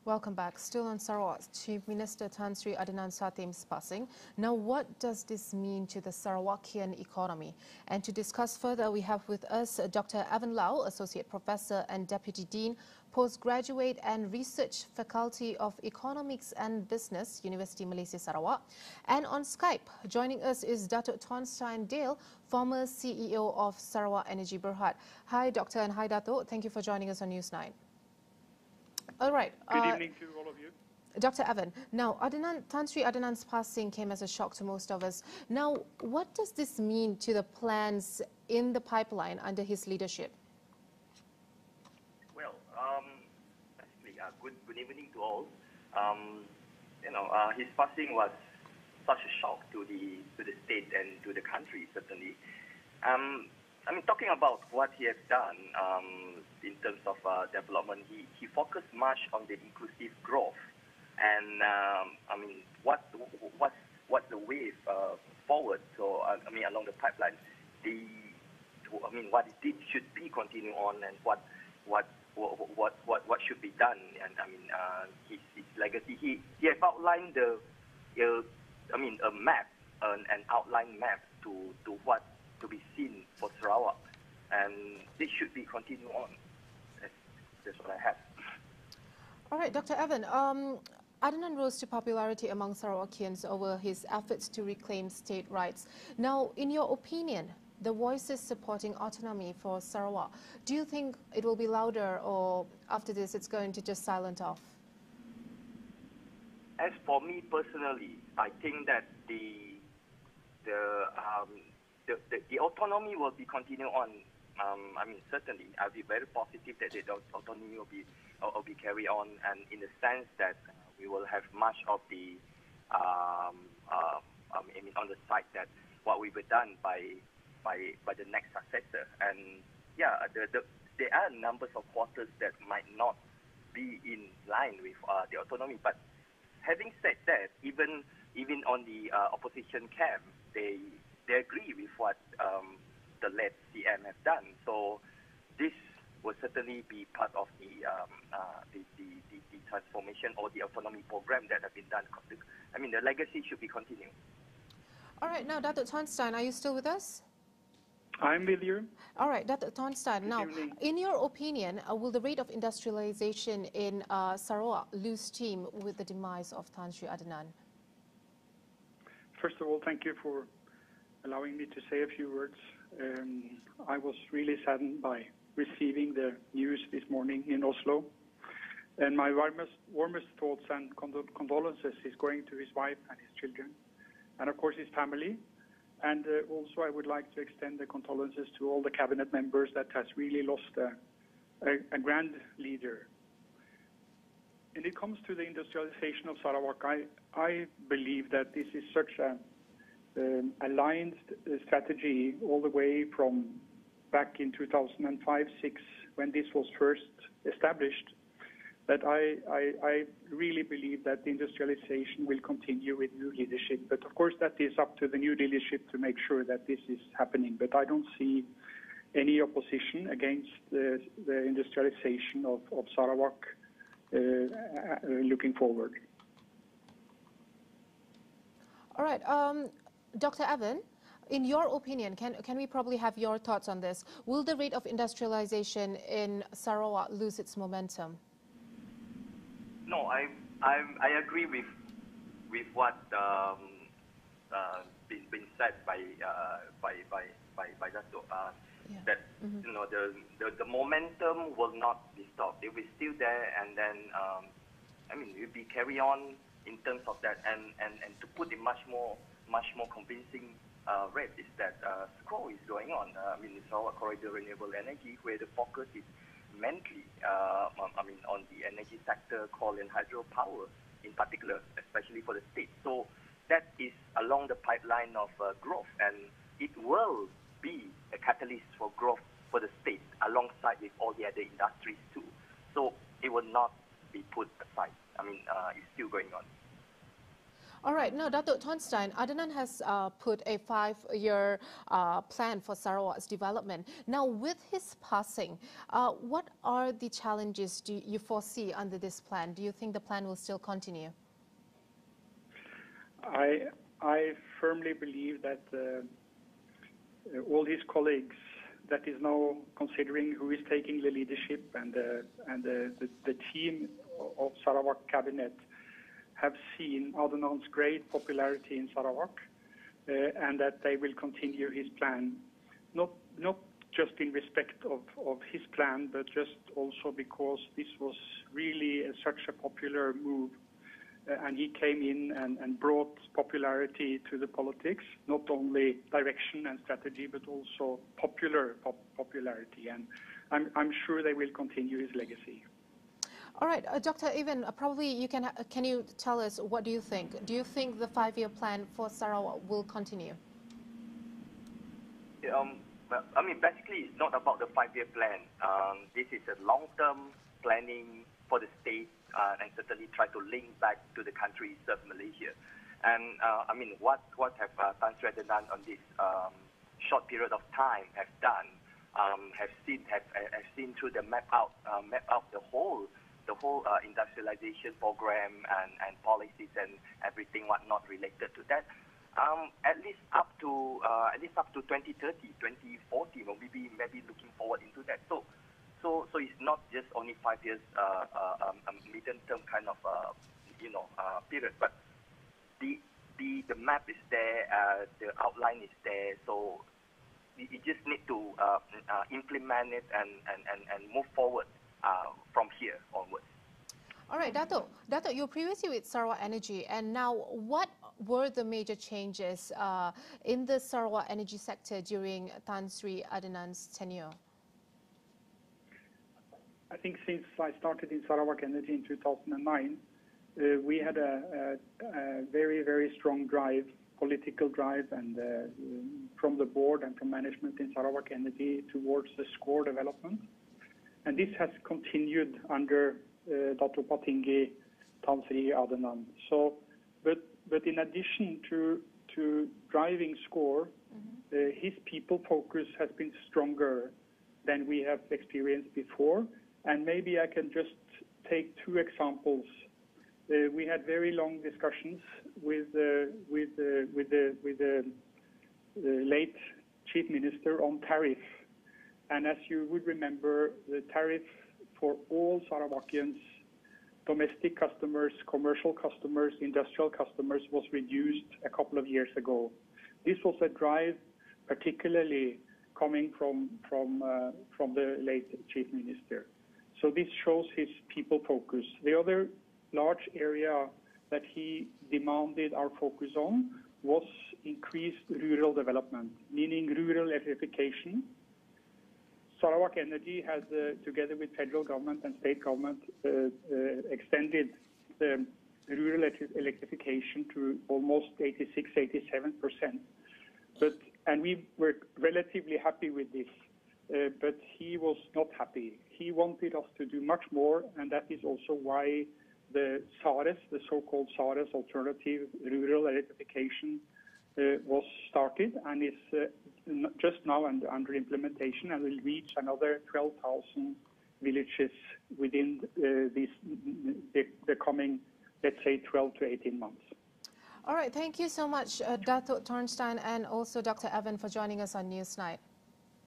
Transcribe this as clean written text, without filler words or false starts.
Welcome back. Still on Sarawak, Chief Minister Tan Sri Adnan Sathim's passing. Now, what does this mean to the Sarawakian economy? And to discuss further, we have with us Dr. Evan Lau, Associate Professor and Deputy Dean, Postgraduate and Research Faculty of Economics and Business, University Malaysia Sarawak. And on Skype, joining us is Datuk Thornstein Dale, former CEO of Sarawak Energy Berhad. Hi, Doctor, and hi, Datuk. Thank you for joining us on News 9. All right. Good evening to all of you. Dr. Evan, now Tan Sri Adnan's passing came as a shock to most of us. Now, what does this mean to the plans in the pipeline under his leadership? Well, basically, good evening to all. His passing was such a shock to the state and to the country, certainly. Talking about what he has done in terms of development, he focused much on the inclusive growth, and what's the way forward? So along the pipeline, what it did should be continued on, and what should be done, and his legacy. He has outlined a map, an outline map to what to be seen for Sarawak, and this should be continued on. That's what I have. All right, Dr. Evan. Adnan rose to popularity among Sarawakians over his efforts to reclaim state rights. Now, in your opinion, the voices supporting autonomy for Sarawak, do you think it will be louder, or after this it's going to just silent off? As for me personally, I think that the autonomy will be continued on. Certainly, I'll be very positive that the autonomy will be carried on, and in the sense that we will have much of the on the side that what we were done by the next successor. And yeah, there are numbers of quarters that might not be in line with the autonomy. But having said that, even on the opposition camp, they agree with what the late CM have done. So this will certainly be part of the transformation or the autonomy program that have been done. The legacy should be continued. All right, now, Dr. Thornstein, are you still with us? I'm with you. All right, Dr. Thornstein, now, in your opinion, will the rate of industrialization in Sarawak lose steam with the demise of Tan Sri Adnan? First of all, thank you for allowing me to say a few words. I was really saddened by receiving the news this morning in Oslo. And my warmest thoughts and condolences is going to his wife and his children, and of course his family. And also I would like to extend the condolences to all the cabinet members that has really lost a grand leader. When it comes to the industrialization of Sarawak, I believe that this is such a aligned strategy all the way from back in 2005-06, when this was first established, that I really believe that the industrialization will continue with new leadership. But of course that is up to the new leadership to make sure that this is happening. But I don't see any opposition against the industrialization of Sarawak looking forward. All right. Dr. Evan, in your opinion, can we probably have your thoughts on this? Will the rate of industrialization in Sarawak lose its momentum? No, I agree with what been said by Dato'. That the momentum will not be stopped. It will still there, and then it will be carry on in terms of that, and to put it much more convincing rate is that SCRO is going on. The Sarawak Corridor Renewable Energy, where the focus is mainly on the energy sector, coal and hydropower in particular, especially for the state. So that is along the pipeline of growth, and it will be a catalyst for growth for the state alongside with all the other industries too. So it will not be put aside. It's still going on. All right. Now, Dr. Thornstein, Adnan has put a 5-year plan for Sarawak's development. Now, with his passing, what are the challenges do you foresee under this plan? Do you think the plan will still continue? I firmly believe that all his colleagues that is now considering who is taking the leadership and the team of Sarawak cabinet have seen Adnan's great popularity in Sarawak and that they will continue his plan, not just in respect of his plan, but just also because this was really such a popular move. And he came in and brought popularity to the politics, not only direction and strategy, but also popularity. And I'm sure they will continue his legacy. All right, Dr. Evan, probably you can you tell us, what do you think? Do you think the 5-year plan for Sarawak will continue? Well, I mean, basically, it's not about the 5-year plan. This is a long-term planning for the state and certainly try to link back to the country serve Malaysia. And I mean, what have Tan Sri Adnan on this short period of time have done? Have seen through the map out the whole industrialization program and policies and everything whatnot related to that. At least up to 2030, 2040, or maybe looking forward into that. So it's not just only 5 years, medium-term kind of period, but the map is there, the outline is there. So you just need to implement it and move forward from here onwards. All right, Dato, you were previously with Sarawak Energy, and now what were the major changes in the Sarawak energy sector during Tan Sri Adnan's tenure? I think since I started in Sarawak Energy in 2009, we had a very, very strong drive, political drive, and from the board and from management in Sarawak Energy towards the score development. And this has continued under Dato' Patinggi Tan Sri Adnan. So, but in addition to driving score, his people focus has been stronger than we have experienced before. And maybe I can just take 2 examples. We had very long discussions with the late Chief Minister on tariff. And as you would remember, the tariff for all Sarawakians, domestic customers, commercial customers, industrial customers, was reduced a couple of years ago. This was a drive particularly coming from the late Chief Minister. So this shows his people focus. The other large area that he demanded our focus on was increased rural development, meaning rural electrification. Sarawak Energy has, together with federal government and state government, extended the rural electrification to almost 86–87%. And we were relatively happy with this. But he was not happy. He wanted us to do much more, and that is also why the SARES, the so-called SARES Alternative Rural Electrification, was started and is just now under implementation and will reach another 12,000 villages within the coming, let's say, 12 to 18 months. All right, thank you so much, Dato' Thornstein and also Dr. Evan, for joining us on Newsnight.